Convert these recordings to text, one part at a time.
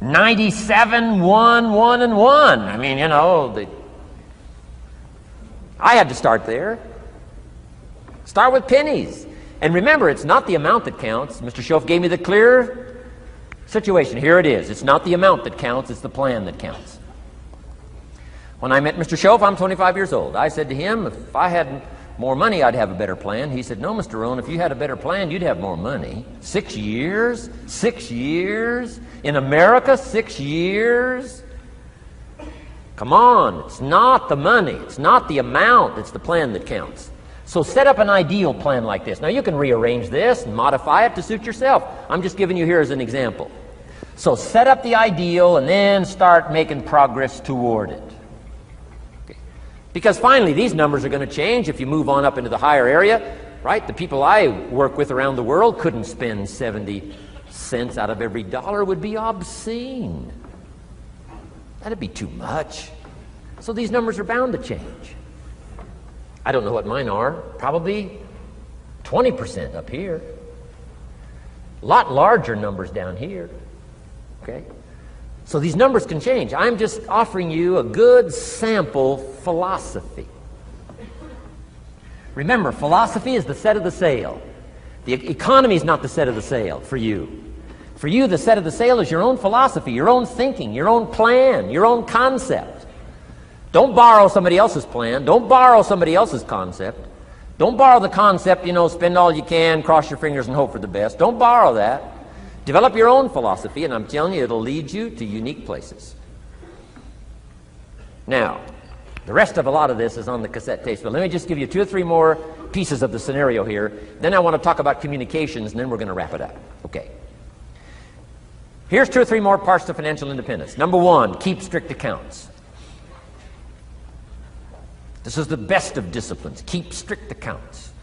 97, 1, 1, and 1. I mean, you know, I had to start there. Start with pennies. And remember, it's not the amount that counts. Mr. Schoaf gave me the clear situation. Here it is. It's not the amount that counts, it's the plan that counts. When I met Mr. Schoaf, I'm 25 years old. I said to him, if I had more money, I'd have a better plan. He said, no, Mr. Rohn, if you had a better plan, you'd have more money. 6 years? 6 years? In America, 6 years? Come on, it's not the money, it's not the amount, it's the plan that counts. So set up an ideal plan like this. Now you can rearrange this and modify it to suit yourself. I'm just giving you here as an example. So set up the ideal and then start making progress toward it. Because finally, these numbers are going to change if you move on up into the higher area, right? The people I work with around the world couldn't spend 70 cents out of every dollar. It would be obscene. That'd be too much. So these numbers are bound to change. I don't know what mine are. Probably 20% up here. A lot larger numbers down here. Okay? So these numbers can change. I'm just offering you a good sample philosophy. Remember, philosophy is the set of the sail. The economy is not the set of the sail for you. For you, the set of the sail is your own philosophy, your own thinking, your own plan, your own concept. Don't borrow somebody else's plan. Don't borrow somebody else's concept. Don't borrow the concept, you know, spend all you can, cross your fingers and hope for the best. Don't borrow that. Develop your own philosophy, and I'm telling you, it'll lead you to unique places. Now, the rest of a lot of this is on the cassette tapes, but let me just give you 2 or 3 more pieces of the scenario here. Then I want to talk about communications, and then we're going to wrap it up. Okay. Here's 2 or 3 more parts to financial independence. Number 1, keep strict accounts. This is the best of disciplines. Keep strict accounts.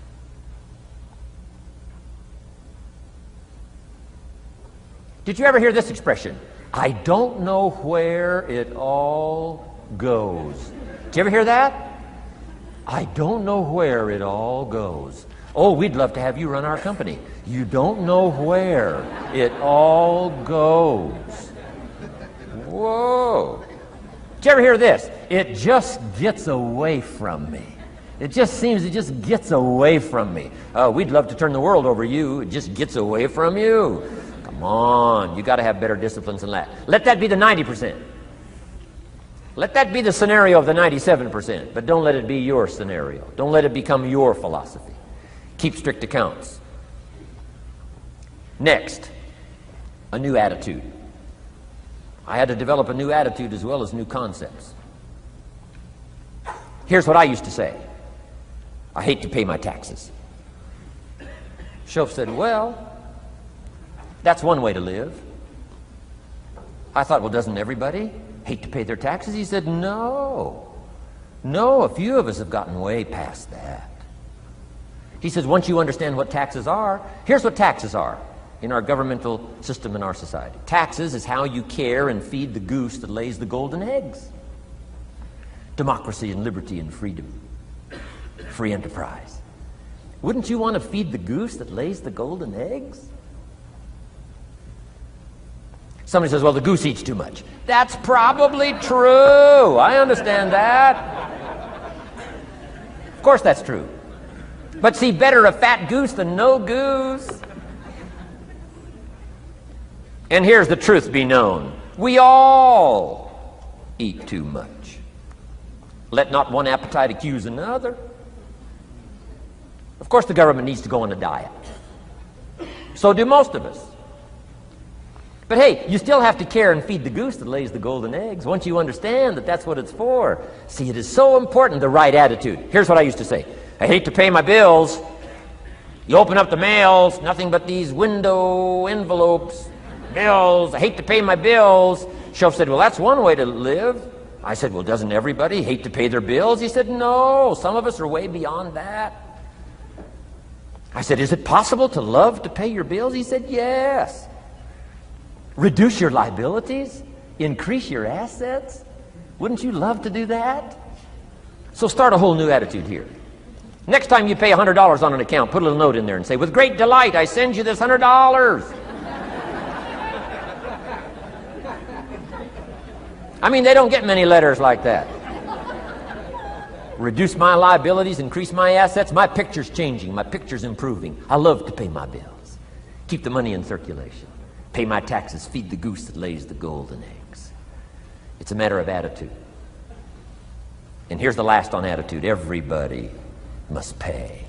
Did you ever hear this expression? I don't know where it all goes. Did you ever hear that? I don't know where it all goes. Oh, we'd love to have you run our company. You don't know where it all goes. Whoa. Did you ever hear this? It just gets away from me. It just seems it just gets away from me. Oh, we'd love to turn the world over you. It just gets away from you. Come on, you got to have better disciplines than that. Let that be the 90%. Let that be the scenario of the 97%, but don't let it be your scenario. Don't let it become your philosophy. Keep strict accounts. Next, a new attitude. I had to develop a new attitude as well as new concepts. Here's what I used to say. I hate to pay my taxes. Schoaf said, well, that's one way to live. I thought, well, doesn't everybody hate to pay their taxes? He said, no. No, a few of us have gotten way past that. He says, once you understand what taxes are, here's what taxes are in our governmental system in our society. Taxes is how you care and feed the goose that lays the golden eggs. Democracy and liberty and freedom. Free enterprise. Wouldn't you want to feed the goose that lays the golden eggs? Somebody says, well, the goose eats too much. That's probably true. I understand that. Of course that's true. But see, better a fat goose than no goose. And here's the truth be known. We all eat too much. Let not one appetite accuse another. Of course the government needs to go on a diet. So do most of us. But hey, you still have to care and feed the goose that lays the golden eggs once you understand that that's what it's for. See, it is so important, the right attitude. Here's what I used to say. I hate to pay my bills. You open up the mails, nothing but these window envelopes, bills. I hate to pay my bills. Schoaf said, well, that's one way to live. I said, well, doesn't everybody hate to pay their bills? He said, no, some of us are way beyond that. I said, is it possible to love to pay your bills? He said, yes. Reduce your liabilities? Increase your assets? Wouldn't you love to do that? So start a whole new attitude here. Next time you pay $100 on an account, put a little note in there and say, with great delight, I send you this $100. I mean, they don't get many letters like that. Reduce my liabilities, increase my assets. My picture's changing. My picture's improving. I love to pay my bills. Keep the money in circulation. Pay my taxes. Feed the goose that lays the golden eggs. It's a matter of attitude. And here's the last on attitude. Everybody must pay.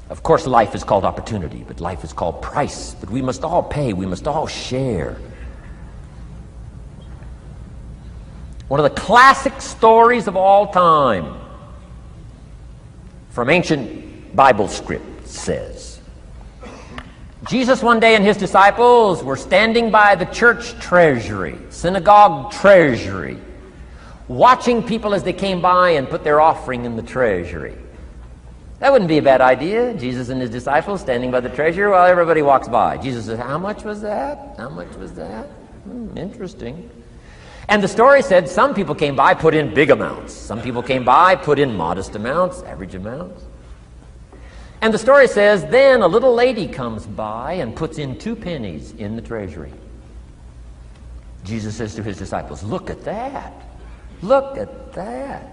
Of course, life is called opportunity, but life is called price. But we must all pay. We must all share. One of the classic stories of all time from ancient Bible script says, Jesus one day and his disciples were standing by the church treasury, synagogue treasury, watching people as they came by and put their offering in the treasury. That wouldn't be a bad idea. Jesus and his disciples standing by the treasury while everybody walks by. Jesus says, how much was that? How much was that? Interesting. And the story said some people came by, put in big amounts. Some people came by, put in modest amounts, average amounts. And the story says, then a little lady comes by and puts in 2 pennies in the treasury. Jesus says to his disciples, look at that. Look at that.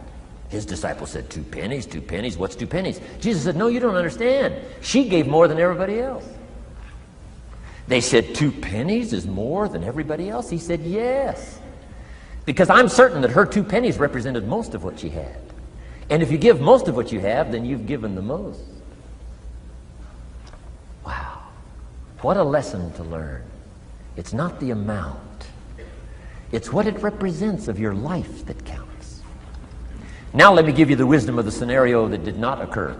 His disciples said, 2 pennies, 2 pennies. What's 2 pennies? Jesus said, no, you don't understand. She gave more than everybody else. They said, 2 pennies is more than everybody else? He said, yes. Because I'm certain that her 2 pennies represented most of what she had. And if you give most of what you have, then you've given the most. Wow. What a lesson to learn. It's not the amount. It's what it represents of your life that counts. Now let me give you the wisdom of the scenario that did not occur.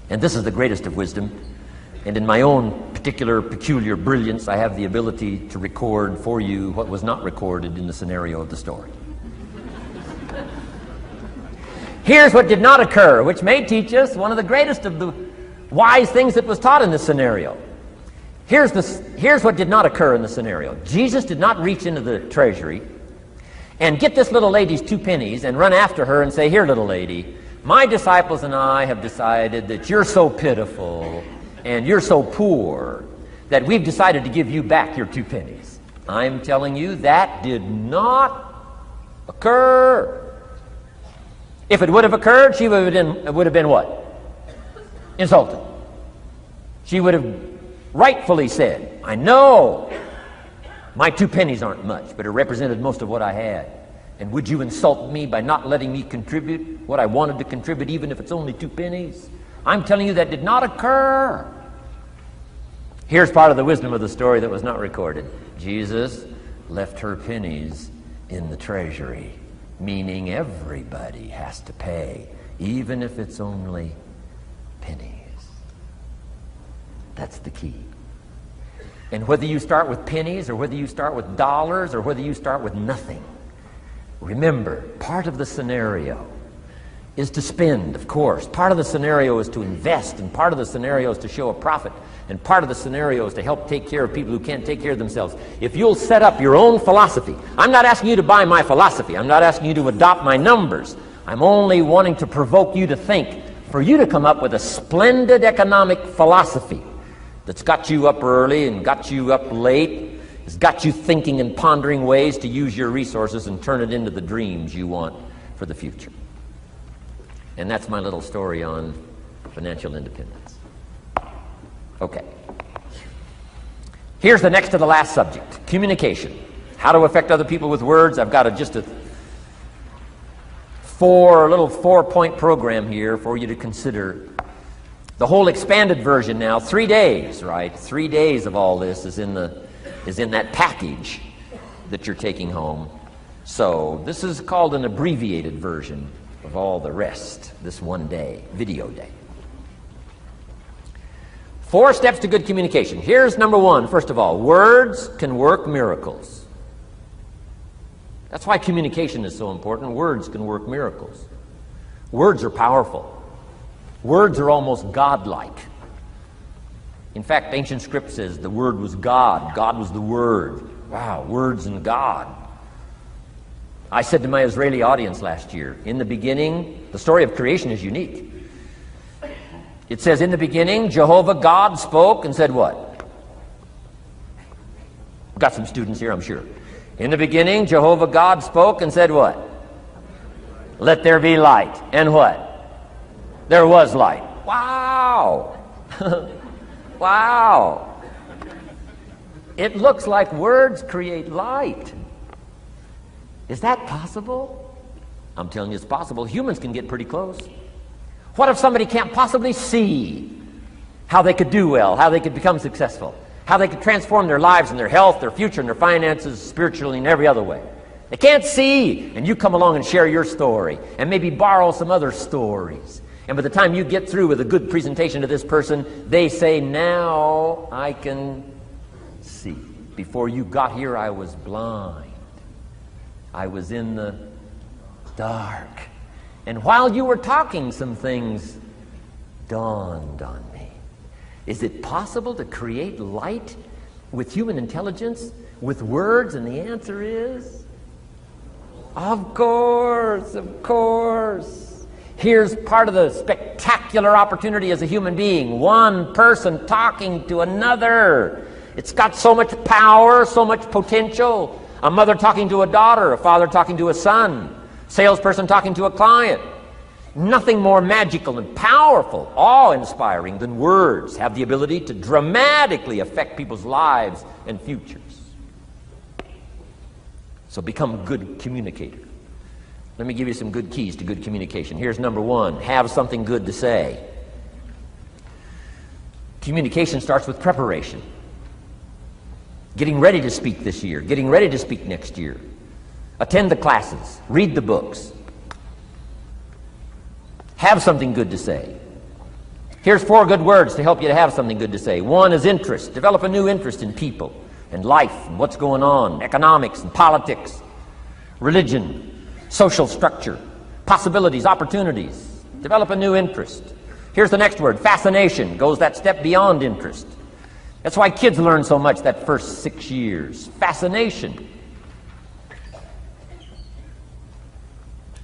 And this is the greatest of wisdom. And in my own particular, peculiar brilliance, I have the ability to record for you what was not recorded in the scenario of the story. Here's what did not occur, which may teach us one of the greatest of the wise things that was taught in this scenario. Here's what did not occur in the scenario. Jesus did not reach into the treasury and get this little lady's 2 pennies and run after her and say, here, little lady, my disciples and I have decided that you're so pitiful and you're so poor that we've decided to give you back your 2 pennies. I'm telling you, that did not occur. If it would have occurred, she would have been what? Insulted. She would have rightfully said, I know my 2 pennies aren't much, but it represented most of what I had. And would you insult me by not letting me contribute what I wanted to contribute, even if it's only 2 pennies? I'm telling you that did not occur. Here's part of the wisdom of the story that was not recorded. Jesus left her pennies in the treasury, meaning everybody has to pay, even if it's only pennies. That's the key. And whether you start with pennies or whether you start with dollars or whether you start with nothing, remember, part of the scenario is to spend, of course. Part of the scenario is to invest, and part of the scenario is to show a profit, and part of the scenario is to help take care of people who can't take care of themselves. If you'll set up your own philosophy, I'm not asking you to buy my philosophy. I'm not asking you to adopt my numbers. I'm only wanting to provoke you to think, for you to come up with a splendid economic philosophy that's got you up early and got you up late, has got you thinking and pondering ways to use your resources and turn it into the dreams you want for the future. And that's my little story on financial independence. Okay. Here's the next to the last subject, communication. How to affect other people with words. I've got just a little 4-point program here for you to consider. The whole expanded version now, 3 days, right? 3 days of all this is in that package that you're taking home. So this is called an abbreviated version of all the rest, this 1 day, video day. 4 steps to good communication. Here's number 1, first of all. Words can work miracles. That's why communication is so important. Words can work miracles. Words are powerful. Words are almost godlike. In fact, ancient script says the Word was God. God was the Word. Wow, words and God. I said to my Israeli audience last year, in the beginning, the story of creation is unique. It says, in the beginning, Jehovah God spoke and said what? Got some students here, I'm sure. In the beginning, Jehovah God spoke and said what? Let there be light. And what? There was light. Wow. Wow. It looks like words create light. Is that possible? I'm telling you it's possible. Humans can get pretty close. What if somebody can't possibly see how they could do well, how they could become successful, how they could transform their lives and their health, their future, and their finances, spiritually, and every other way? They can't see, and you come along and share your story, and maybe borrow some other stories. And by the time you get through with a good presentation to this person, they say, now I can see. Before you got here, I was blind. I was in the dark. And while you were talking, some things dawned on me. Is it possible to create light with human intelligence, with words? And the answer is, of course, of course. Here's part of the spectacular opportunity as a human being. One person talking to another. It's got so much power, so much potential. A mother talking to a daughter, a father talking to a son, salesperson talking to a client. Nothing more magical and powerful, awe-inspiring than words have the ability to dramatically affect people's lives and futures. So become a good communicator. Let me give you some good keys to good communication. Here's number one: have something good to say. Communication starts with preparation. Getting ready to speak this year, getting ready to speak next year. Attend the classes, read the books. Have something good to say. Here's 4 good words to help you to have something good to say. 1 is interest. Develop a new interest in people and life and what's going on, economics and politics, religion, social structure, possibilities, opportunities. Develop a new interest. Here's the next word: fascination. Goes that step beyond interest. That's why kids learn so much that first 6 years. Fascination.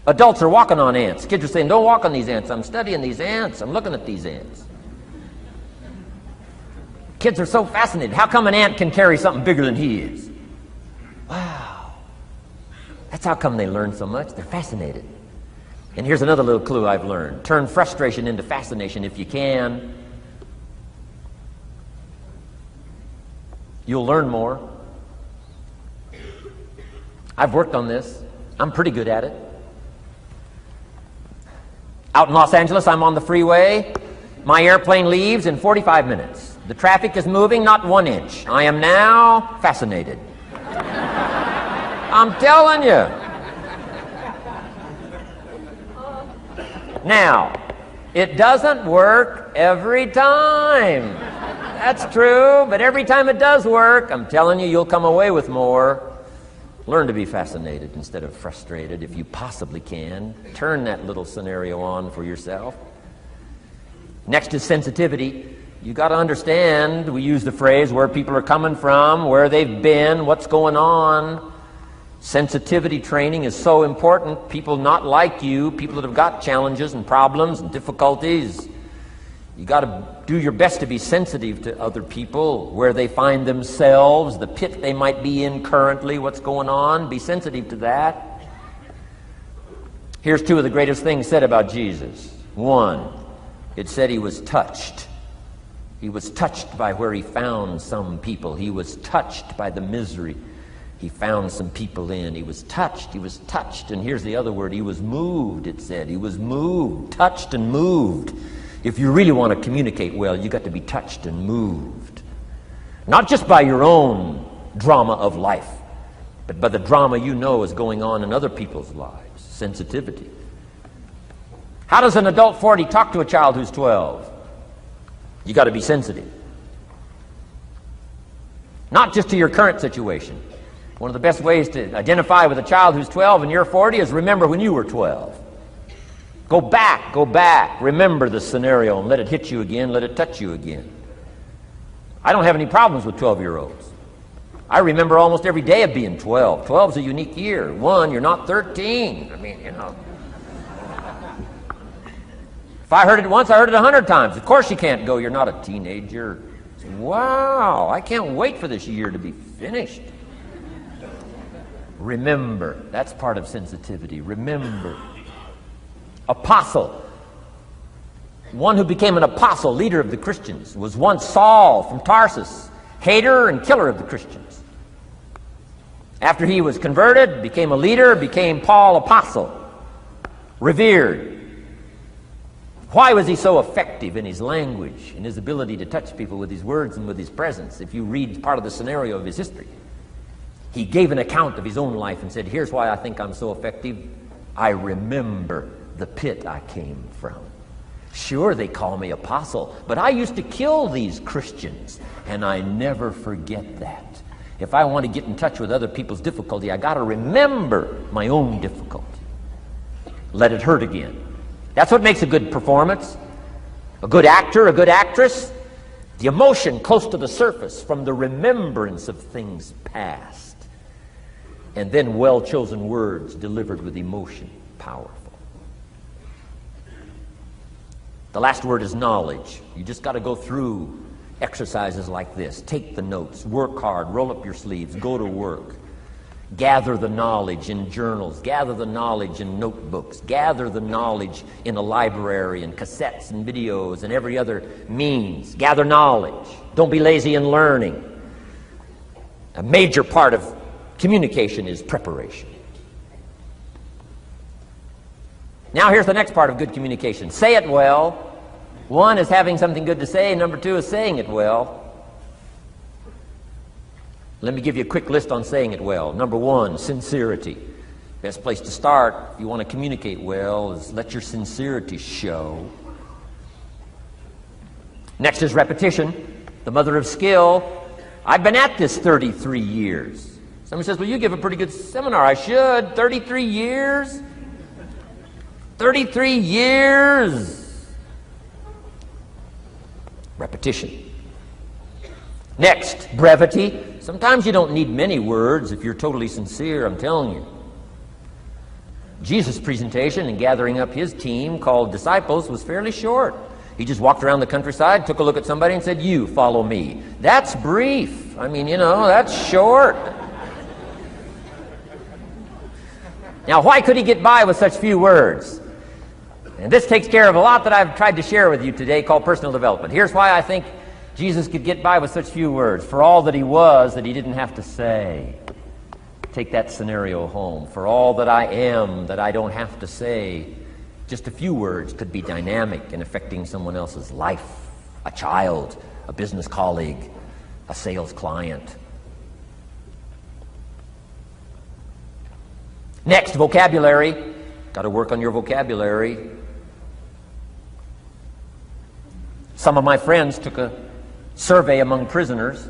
Adults are walking on ants. Kids are saying, don't walk on these ants. I'm studying these ants. I'm looking at these ants. Kids are so fascinated. How come an ant can carry something bigger than he is? Wow. That's how come they learn so much. They're fascinated. And here's another little clue I've learned. Turn frustration into fascination if you can. You'll learn more. I've worked on this. I'm pretty good at it. Out in Los Angeles, I'm on the freeway. My airplane leaves in 45 minutes. The traffic is moving not 1 inch. I am now fascinated. I'm telling you. Now, it doesn't work every time. That's true, but every time it does work, I'm telling you, you'll come away with more. Learn to be fascinated instead of frustrated if you possibly can. Turn that little scenario on for yourself. Next is sensitivity. You got to understand, we use the phrase, where people are coming from, where they've been, what's going on. Sensitivity training is so important. People not like you, people that have got challenges and problems and difficulties, you got to do your best to be sensitive to other people, where they find themselves, the pit they might be in currently, what's going on. Be sensitive to that. Here's 2 of the greatest things said about Jesus. 1, it said he was touched. He was touched by where he found some people. He was touched by the misery he found some people in. He was touched. He was touched. And here's the other word. He was moved, it said. He was moved, touched and moved. If you really want to communicate well, you got to be touched and moved. Not just by your own drama of life, but by the drama you know is going on in other people's lives. Sensitivity. How does an adult 40 talk to a child who's 12? You got to be sensitive. Not just to your current situation. One of the best ways to identify with a child who's 12 and you're 40 is remember when you were 12. Go back, remember the scenario and let it hit you again, let it touch you again. I don't have any problems with 12-year-olds. I remember almost every day of being 12. 12's a unique year. 1, you're not 13. I mean, you know. If I heard it once, I heard it 100 times. Of course you can't go, you're not a teenager. Wow, Wow, I can't wait for this year to be finished. Remember. That's part of sensitivity. Remember. Apostle. One who became an apostle, leader of the Christians, was once Saul from Tarsus, hater and killer of the Christians. After he was converted, became a leader, became Paul apostle, revered. Why was he so effective in his language, in his ability to touch people with his words and with his presence? If you read part of the scenario of his history, he gave an account of his own life and said, here's why I think I'm so effective. I remember the pit I came from. Sure, they call me apostle, but I used to kill these Christians, and I never forget that. If I want to get in touch with other people's difficulty, I got to remember my own difficulty. Let it hurt again. That's what makes a good performance. A good actor, a good actress. The emotion close to the surface from the remembrance of things past. And then well-chosen words delivered with emotion. Powerful. The last word is knowledge. You just got to go through exercises like this. Take the notes. Work hard. Roll up your sleeves. Go to work. Gather the knowledge in journals. Gather the knowledge in notebooks. Gather the knowledge in a library and cassettes and videos and every other means. Gather knowledge. Don't be lazy in learning. A major part of communication is preparation. Now here's the next part of good communication. Say it well. One is having something good to say. Number two is saying it well. Let me give you a quick list on saying it well. Number one, sincerity. Best place to start if you want to communicate well is let your sincerity show. Next is repetition, the mother of skill. I've been at this 33 years. Somebody says, well, you give a pretty good seminar. I should. 33 years? 33 years. Repetition. Next, brevity. Sometimes you don't need many words if you're totally sincere, I'm telling you. Jesus' presentation in gathering up his team called disciples was fairly short. He just walked around the countryside, took a look at somebody and said, you follow me. That's brief. I mean, that's short. Now, why could he get by with such few words? And this takes care of a lot that I've tried to share with you today called personal development. Here's why I think Jesus could get by with such few words. For all that he was, that he didn't have to say. Take that scenario home. For all that I am, that I don't have to say. Just a few words could be dynamic in affecting someone else's life. A child, a business colleague, a sales client. Next, vocabulary. Got to work on your vocabulary. Some of my friends took a survey among prisoners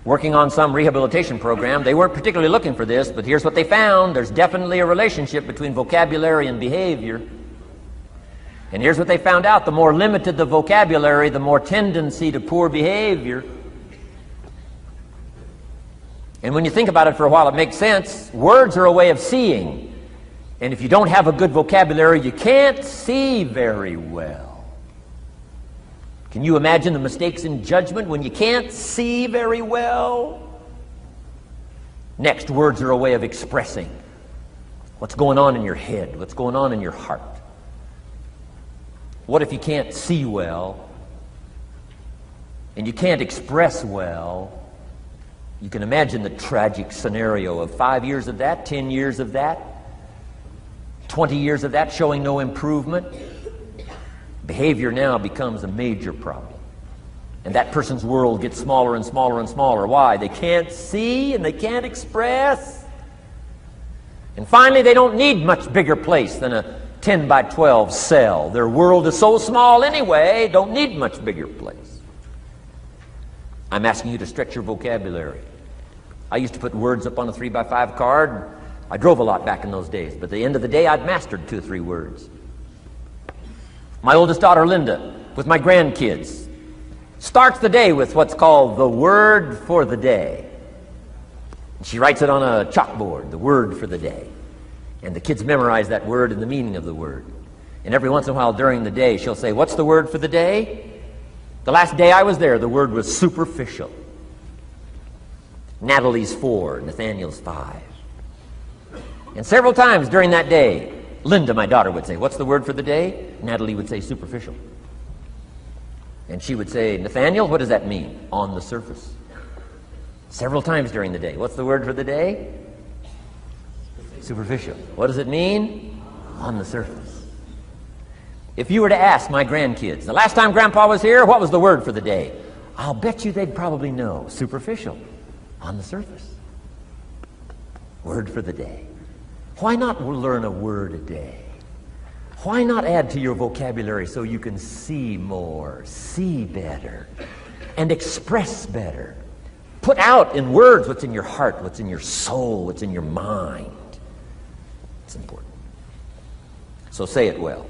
working on some rehabilitation program. They weren't particularly looking for this, but here's what they found. There's definitely a relationship between vocabulary and behavior. And here's what they found out. The more limited the vocabulary, the more tendency to poor behavior. And when you think about it for a while, it makes sense. Words are a way of seeing. And if you don't have a good vocabulary, you can't see very well. Can you imagine the mistakes in judgment when you can't see very well? Next, words are a way of expressing what's going on in your head, what's going on in your heart. What if you can't see well and you can't express well? You can imagine the tragic scenario of 5 years of that, 10 years of that, 20 years of that showing no improvement. Behavior now becomes a major problem. And that person's world gets smaller and smaller and smaller. Why? They can't see and they can't express. And finally, they don't need much bigger place than a 10 by 12 cell. Their world is so small anyway, don't need much bigger place. I'm asking you to stretch your vocabulary. I used to put words up on a 3 by 5 card. I drove a lot back in those days, but at the end of the day, I'd mastered 2 or 3 words. My oldest daughter, Linda, with my grandkids, starts the day with what's called the word for the day. She writes it on a chalkboard, the word for the day. And the kids memorize that word and the meaning of the word. And every once in a while during the day, she'll say, what's the word for the day? The last day I was there, the word was superficial. Natalie's 4, Nathaniel's 5. And several times during that day, Linda, my daughter, would say, "What's the word for the day?" Natalie would say, "Superficial." And she would say, "Nathaniel, what does that mean?" "On the surface." Several times during the day. What's the word for the day? Superficial. What does it mean? On the surface. If you were to ask my grandkids, the last time Grandpa was here, what was the word for the day? I'll bet you they'd probably know. Superficial. On the surface. Word for the day. Why not learn a word a day? Why not add to your vocabulary so you can see more, see better, and express better? Put out in words what's in your heart, what's in your soul, what's in your mind. It's important. So say it well.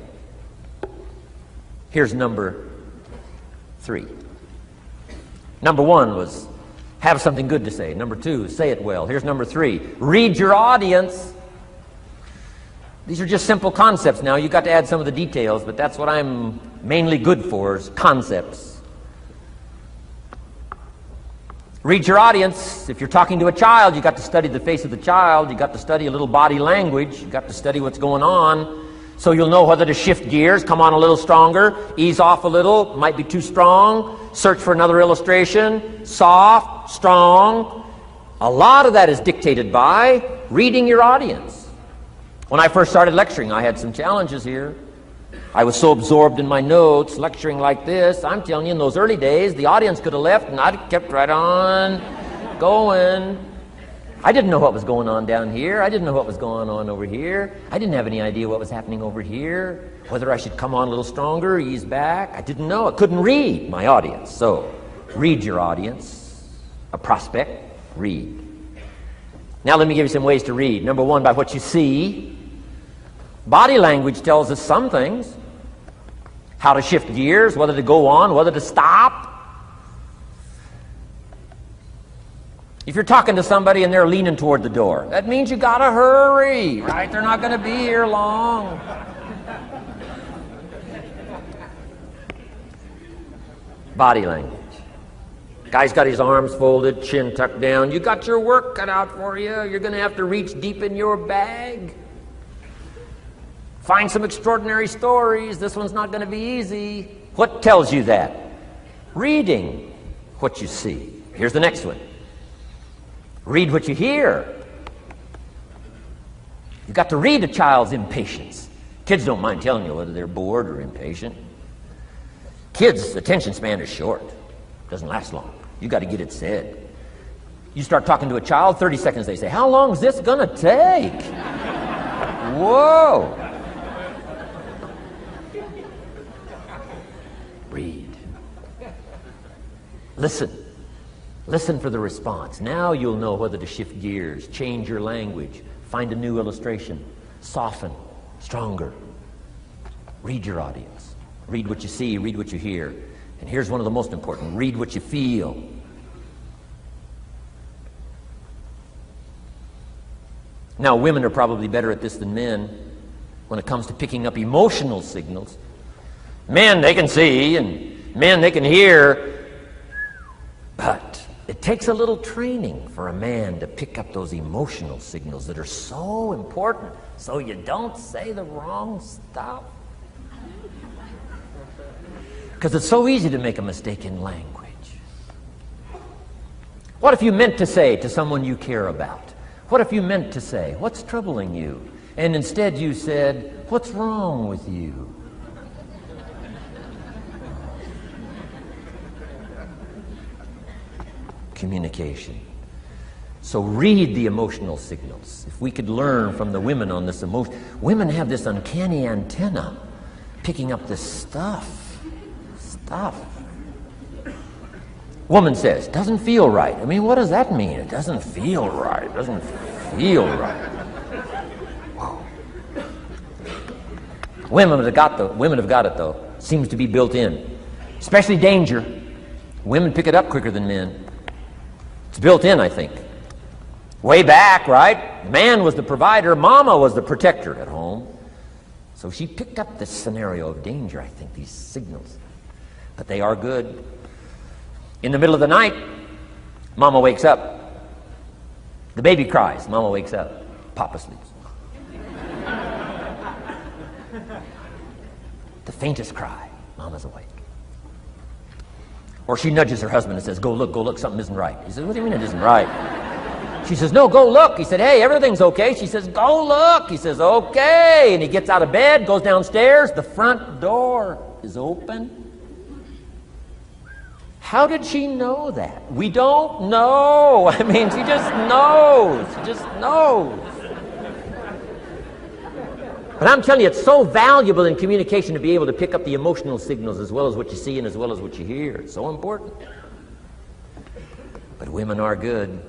Here's number 3. Number 1 was have something good to say. Number 2, say it well. Here's number 3. Read your audience. These are just simple concepts now. You've got to add some of the details, but that's what I'm mainly good for, is concepts. Read your audience. If you're talking to a child, you've got to study the face of the child. You've got to study a little body language. You've got to study what's going on. So you'll know whether to shift gears, come on a little stronger, ease off a little, might be too strong, search for another illustration, soft, strong. A lot of that is dictated by reading your audience. When I first started lecturing, I had some challenges here. I was so absorbed in my notes, lecturing like this. I'm telling you, in those early days, the audience could have left and I'd kept right on going. I didn't know what was going on down here. I didn't know what was going on over here. I didn't have any idea what was happening over here, whether I should come on a little stronger, ease back. I didn't know. I couldn't read my audience. So, read your audience. A prospect, read. Now let me give you some ways to read. Number 1, by what you see. Body language tells us some things. How to shift gears, whether to go on, whether to stop. If you're talking to somebody and they're leaning toward the door, that means you gotta hurry, right? They're not gonna be here long. Body language. Guy's got his arms folded, chin tucked down. You got your work cut out for you. You're gonna have to reach deep in your bag. Find some extraordinary stories. This one's not gonna be easy. What tells you that? Reading what you see. Here's the next one. Read what you hear. You've got to read a child's impatience. Kids don't mind telling you whether they're bored or impatient. Kids' attention span is short. Doesn't last long. You've got to get it said. You start talking to a child, 30 seconds they say, "How long is this going to take?" Whoa. Read. Listen. Listen for the response. Now you'll know whether to shift gears, change your language, find a new illustration, soften, stronger. Read your audience. Read what you see, read what you hear. And here's one of the most important. Read what you feel. Now, women are probably better at this than men when it comes to picking up emotional signals. Men, they can see, and men, they can hear, but it takes a little training for a man to pick up those emotional signals that are so important so you don't say the wrong stuff. Because it's so easy to make a mistake in language. What if you meant to say to someone you care about? What if you meant to say, "What's troubling you?" And instead you said, "What's wrong with you?" Communication. So read the emotional signals. If we could learn from the women on this emotion. Women have this uncanny antenna picking up this stuff. Woman says, "Doesn't feel right." I mean, what does that mean? It doesn't feel right. It doesn't feel right. Whoa. Women have got it though. Seems to be built in. Especially danger. Women pick it up quicker than men. It's built in, I think. Way back, right? Man was the provider, Mama was the protector at home. So she picked up this scenario of danger, I think, these signals. but they are good. In the middle of the night, Mama wakes up. The baby cries. Mama wakes up. Papa sleeps. The faintest cry, Mama's awake. Or she nudges her husband and says, go look, something isn't right. He says, what do you mean it isn't right? She says, no, go look. He said, hey, everything's okay. She says, go look. He says, okay. And he gets out of bed, goes downstairs. The front door is open. How did she know that? We don't know. I mean, she just knows. She just knows. But I'm telling you, it's so valuable in communication to be able to pick up the emotional signals as well as what you see and as well as what you hear. It's so important. But women are good.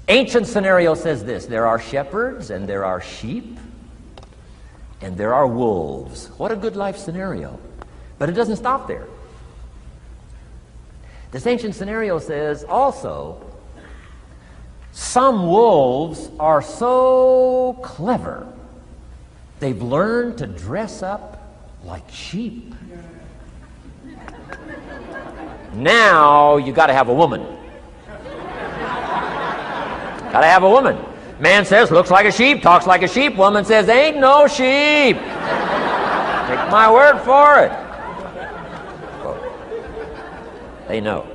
Ancient scenario says this: there are shepherds and there are sheep and there are wolves. What a good life scenario. But it doesn't stop there. This ancient scenario says also, some wolves are so clever, they've learned to dress up like sheep. Now you got to have a woman. Got to have a woman. Man says, looks like a sheep, talks like a sheep. Woman says, ain't no sheep. Take my word for it. They know.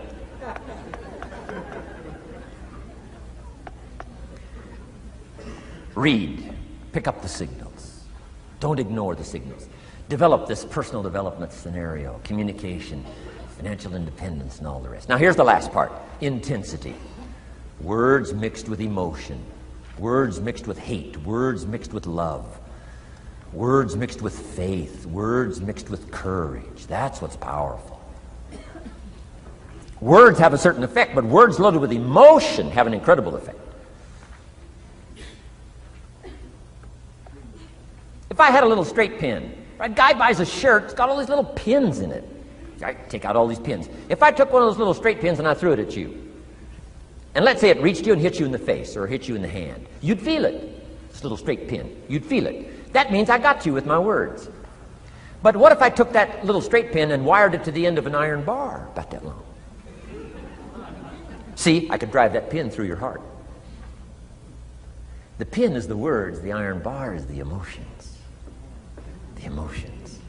Read. Pick up the signals. Don't ignore the signals. Develop this personal development scenario, communication, financial independence, and all the rest. Now here's the last part. Intensity. Words mixed with emotion. Words mixed with hate. Words mixed with love. Words mixed with faith. Words mixed with courage. That's what's powerful. Words have a certain effect, but words loaded with emotion have an incredible effect. If I had a little straight pin, a guy buys a shirt, it's got all these little pins in it. I take out all these pins. If I took one of those little straight pins and I threw it at you, and let's say it reached you and hit you in the face or hit you in the hand, you'd feel it. This little straight pin, you'd feel it. That means I got you with my words. But what if I took that little straight pin and wired it to the end of an iron bar, about that long? See, I could drive that pin through your heart. The pin is the words, the iron bar is the emotions. The emotions.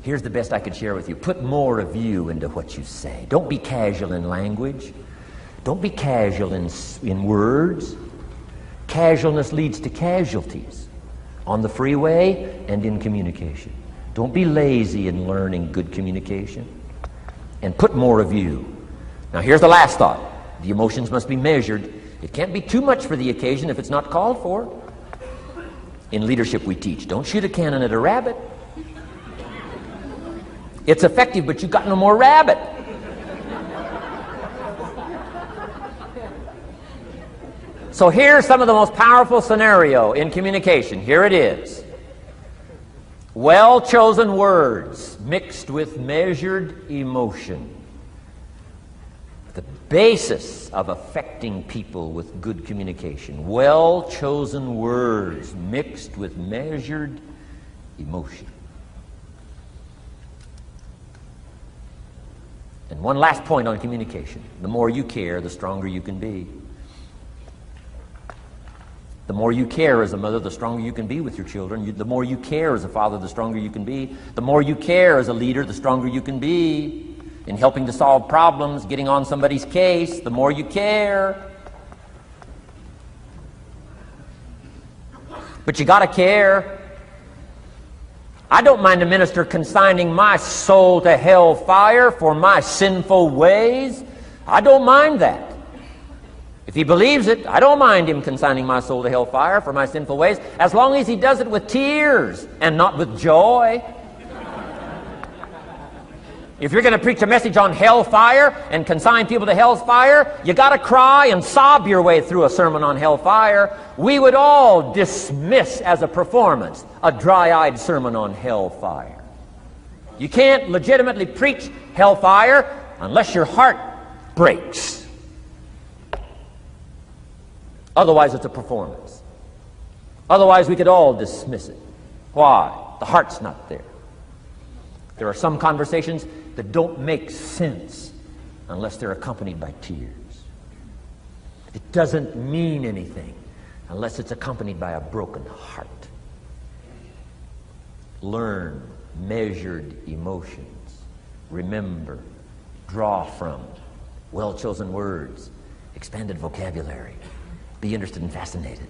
Here's the best I could share with you. Put more of you into what you say. Don't be casual in language. Don't be casual in words. Casualness leads to casualties on the freeway and in communication. Don't be lazy in learning good communication. And put more of you. Now here's the last thought. The emotions must be measured. It can't be too much for the occasion if it's not called for. In leadership we teach, don't shoot a cannon at a rabbit. It's effective, but you've got no more rabbit. So here's some of the most powerful scenario in communication. Here it is. Well-chosen words mixed with measured emotion. The basis of affecting people with good communication. Well-chosen words mixed with measured emotion. And one last point on communication. The more you care, the stronger you can be. The more you care as a mother, the stronger you can be with your children. The more you care as a father, the stronger you can be. The more you care as a leader, the stronger you can be in helping to solve problems, getting on somebody's case. The more you care. But you got to care. I don't mind a minister consigning my soul to hell fire for my sinful ways. I don't mind that. If he believes it, I don't mind him consigning my soul to hellfire for my sinful ways, as long as he does it with tears and not with joy. If you're going to preach a message on hellfire and consign people to hell's fire, you got to cry and sob your way through a sermon on hellfire. We would all dismiss as a performance a dry-eyed sermon on hellfire. You can't legitimately preach hellfire unless your heart breaks. Otherwise, it's a performance. Otherwise, we could all dismiss it. Why? The heart's not there. There are some conversations that don't make sense unless they're accompanied by tears. It doesn't mean anything unless it's accompanied by a broken heart. Learn measured emotions. Remember, draw from well-chosen words, expanded vocabulary. Be interested and fascinated.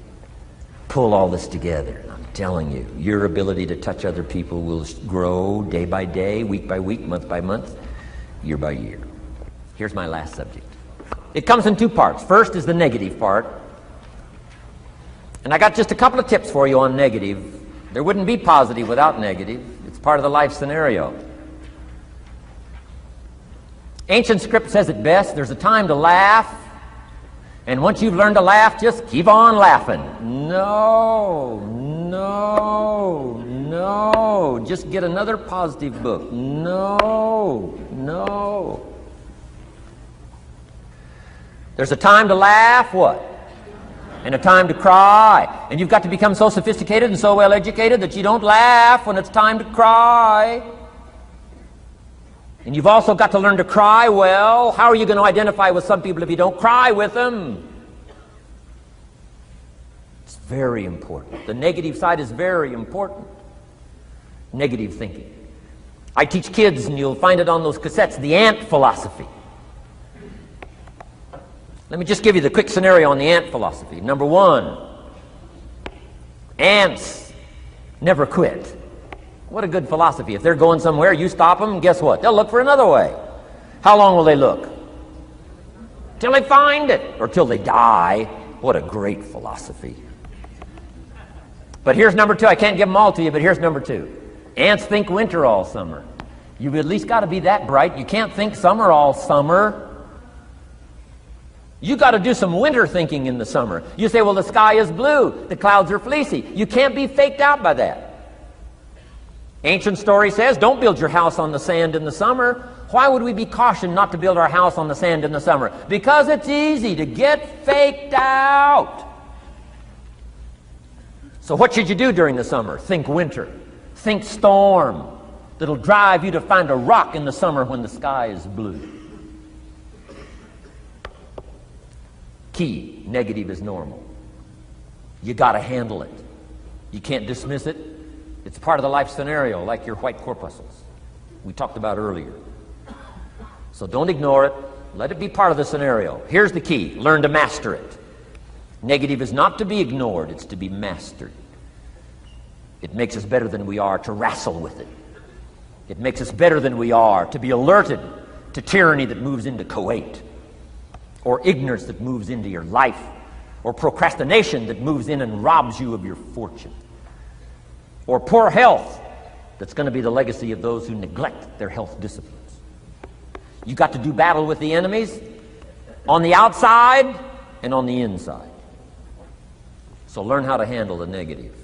Pull all this together. I'm telling you, your ability to touch other people will grow day by day, week by week, month by month, year by year. Here's my last subject. It comes in two parts. First is the negative part. And I got just a couple of tips for you on negative. There wouldn't be positive without negative. It's part of the life scenario. Ancient script says it best. There's a time to laugh. And once you've learned to laugh, just keep on laughing. No. Just get another positive book. No. There's a time to laugh, what? And a time to cry. And you've got to become so sophisticated and so well educated that you don't laugh when it's time to cry. And you've also got to learn to cry well. How are you going to identify with some people if you don't cry with them? It's very important. The negative side is very important. Negative thinking. I teach kids, and you'll find it on those cassettes, the ant philosophy. Let me just give you the quick scenario on the ant philosophy. Number one, ants never quit. What a good philosophy. If they're going somewhere, you stop them, guess what? They'll look for another way. How long will they look? Till they find it, or till they die. What a great philosophy. But here's number two. I can't give them all to you, but here's number two. Ants think winter all summer. You've at least got to be that bright. You can't think summer all summer. You got to do some winter thinking in the summer. You say, well, the sky is blue, the clouds are fleecy. You can't be faked out by that. Ancient story says, don't build your house on the sand in the summer. Why would we be cautioned not to build our house on the sand in the summer? Because it's easy to get faked out. So what should you do during the summer? Think winter. Think storm. That'll drive you to find a rock in the summer when the sky is blue. Key, negative is normal. You got to handle it. You can't dismiss it. It's part of the life scenario, like your white corpuscles we talked about earlier. So don't ignore it. Let it be part of the scenario. Here's the key. Learn to master it. Negative is not to be ignored. It's to be mastered. It makes us better than we are to wrestle with it. It makes us better than we are to be alerted to tyranny that moves into Kuwait, or ignorance that moves into your life, or procrastination that moves in and robs you of your fortune, or poor health that's going to be the legacy of those who neglect their health disciplines. You got to do battle with the enemies on the outside and on the inside. So learn how to handle the negative.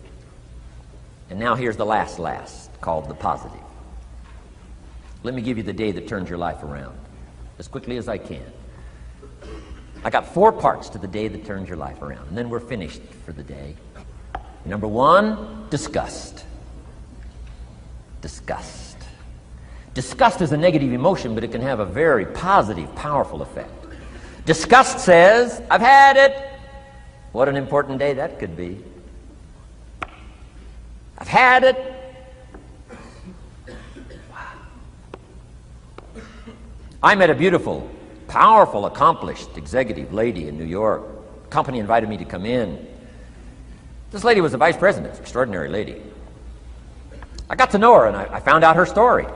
And now here's the last, called the positive. Let me give you the day that turns your life around, as quickly as I can. I got 4 parts to the day that turns your life around, and then we're finished for the day. Number 1, disgust. Disgust. Disgust is a negative emotion, but it can have a very positive, powerful effect. Disgust says, I've had it. What an important day that could be. I've had it. Wow. I met a beautiful, powerful, accomplished executive lady in New York. The company invited me to come in. This lady was a vice president, extraordinary lady. I got to know her, and I found out her story.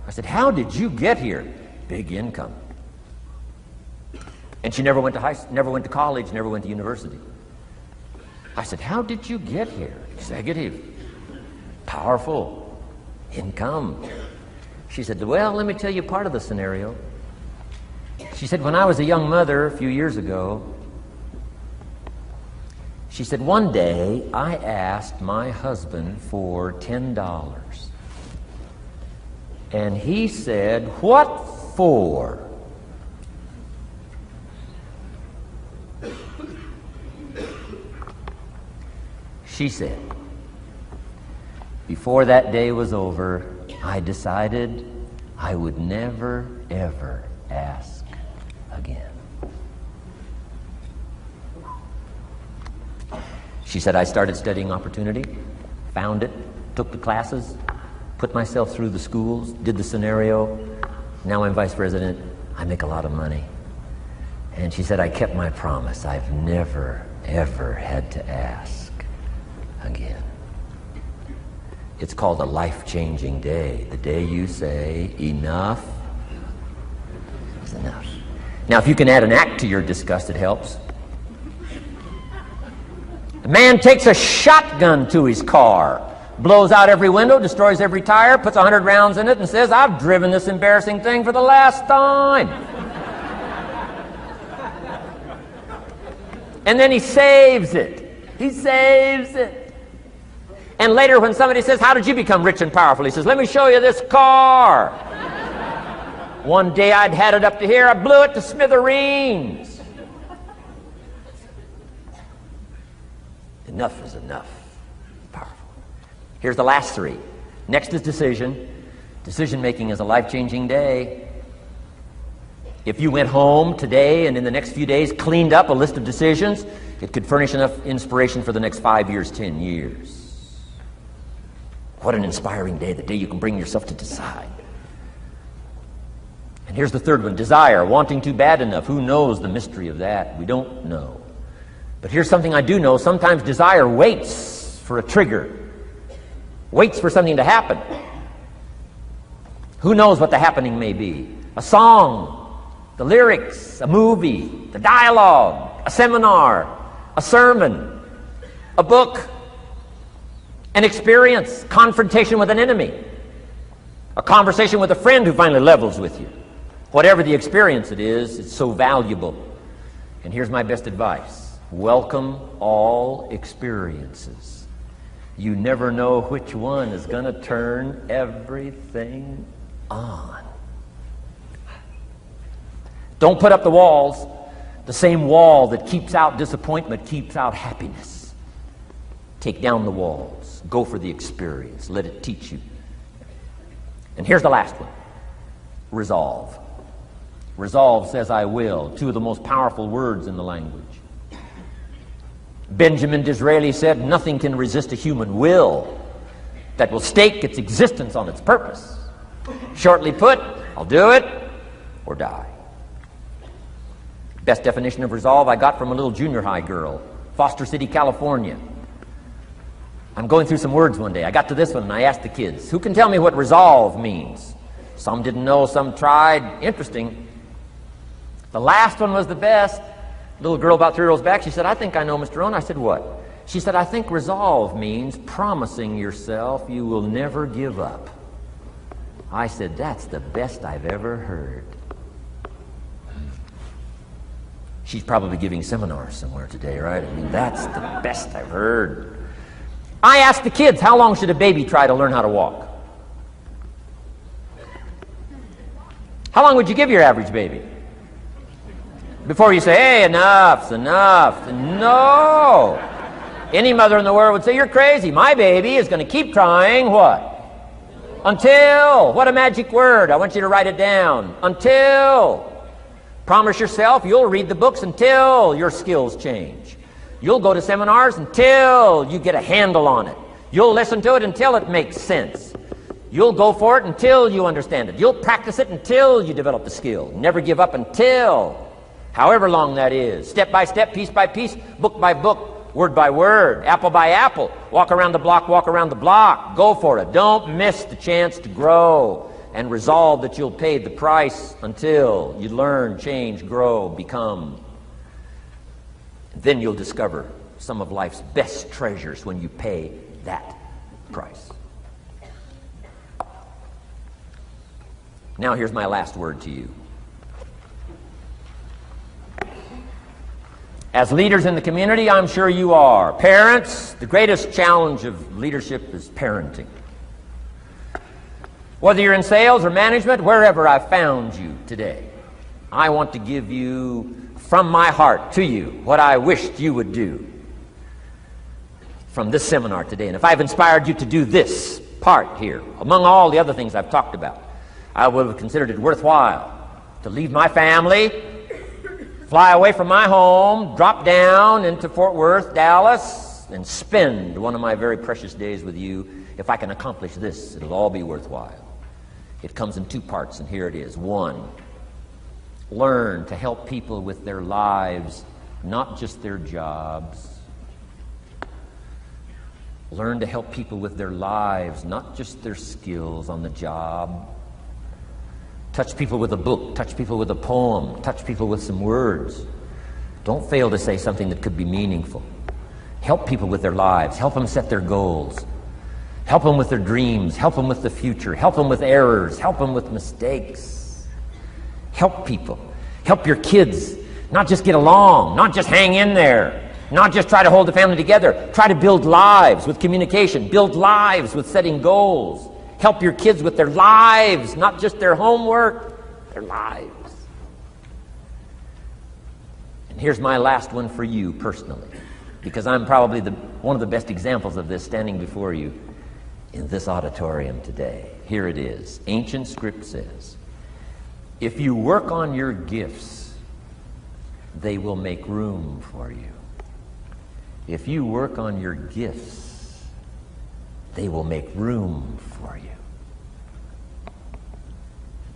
I said, how did you get here? Big income. And she never went to college, never went to university. I said, how did you get here? Executive, powerful, income. She said, well, let me tell you part of the scenario. She said, when I was a young mother a few years ago, she said, one day I asked my husband for $10. And he said, what for? She said, before that day was over, I decided I would never, ever ask again. She said, I started studying opportunity, found it, took the classes, put myself through the schools, did the scenario. Now I'm vice president. I make a lot of money. And she said, I kept my promise. I've never, ever had to ask again. It's called a life-changing day. The day you say, enough is enough. Now, if you can add an act to your disgust, it helps. A man takes a shotgun to his car, blows out every window, destroys every tire, puts 100 rounds in it, and says, I've driven this embarrassing thing for the last time. And then he saves it. He saves it. And later when somebody says, how did you become rich and powerful? He says, let me show you this car. One day I'd had it up to here, I blew it to smithereens. Enough is enough. Powerful. Here's the last three. Next is decision. Decision making is a life-changing day. If you went home today and in the next few days cleaned up a list of decisions, it could furnish enough inspiration for the next 5 years, 10 years. What an inspiring day, the day you can bring yourself to decide. And here's the third one, desire, wanting too bad enough. Who knows the mystery of that? We don't know. But here's something I do know. Sometimes desire waits for a trigger, waits for something to happen. Who knows what the happening may be? A song, the lyrics, a movie, the dialogue, a seminar, a sermon, a book, an experience, confrontation with an enemy, a conversation with a friend who finally levels with you. Whatever the experience it is, it's so valuable. And here's my best advice. Welcome all experiences. You never know which one is going to turn everything on. Don't put up the walls. The same wall that keeps out disappointment keeps out happiness. Take down the walls. Go for the experience. Let it teach you. And here's the last one. Resolve. Resolve says I will. Two of the most powerful words in the language. Benjamin Disraeli said, nothing can resist a human will that will stake its existence on its purpose. Shortly put, I'll do it or die. Best definition of resolve I got from a little junior high girl, Foster City, California. I'm going through some words one day. I got to this one and I asked the kids, who can tell me what resolve means? Some didn't know, some tried. Interesting. The last one was the best. Little girl about 3 rows back, she said, I think I know, Mr. Rohn. I said, what? She said, I think resolve means promising yourself you will never give up. I said, that's the best I've ever heard. She's probably giving seminars somewhere today, right? I mean, that's the best I've heard. I asked the kids, how long should a baby try to learn how to walk? How long would you give your average baby? Before you say, hey, enough's enough. No. Any mother in the world would say, you're crazy. My baby is going to keep trying what? Until. What a magic word. I want you to write it down. Until. Promise yourself you'll read the books until your skills change. You'll go to seminars until you get a handle on it. You'll listen to it until it makes sense. You'll go for it until you understand it. You'll practice it until you develop the skill. Never give up until. However long that is, step by step, piece by piece, book by book, word by word, apple by apple, walk around the block, go for it. Don't miss the chance to grow and resolve that you'll pay the price until you learn, change, grow, become. Then you'll discover some of life's best treasures when you pay that price. Now here's my last word to you. As leaders in the community, I'm sure you are. Parents, the greatest challenge of leadership is parenting. Whether you're in sales or management, wherever I've found you today, I want to give you, from my heart to you, what I wished you would do from this seminar today. And if I've inspired you to do this, part here, among all the other things I've talked about, I would have considered it worthwhile to leave my family, fly away from my home, drop down into Fort Worth, Dallas, and spend one of my very precious days with you. If I can accomplish this, it'll all be worthwhile. It comes in two parts, and here it is. One, learn to help people with their lives, not just their jobs. Learn to help people with their lives, not just their skills on the job. Touch people with a book, touch people with a poem, touch people with some words. Don't fail to say something that could be meaningful. Help people with their lives, help them set their goals. Help them with their dreams, help them with the future, help them with errors, help them with mistakes. Help people. Help your kids not just get along, not just hang in there, not just try to hold the family together. Try to build lives with communication, build lives with setting goals. Help your kids with their lives, not just their homework, their lives. And here's my last one for you personally, because I'm probably one of the best examples of this standing before you in this auditorium today. Here it is. Ancient script says, if you work on your gifts, they will make room for you. If you work on your gifts, they will make room for you.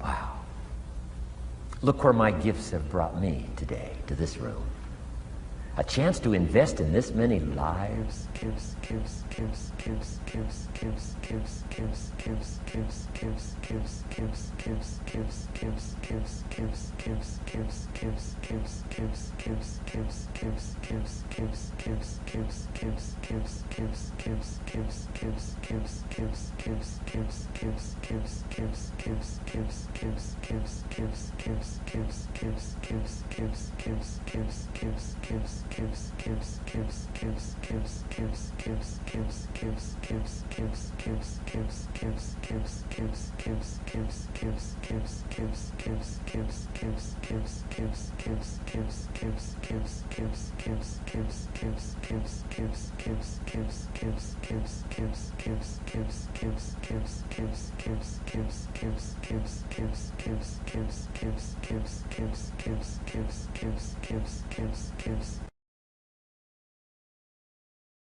Wow. Look where my gifts have brought me today, to this room. A chance to invest in this many lives.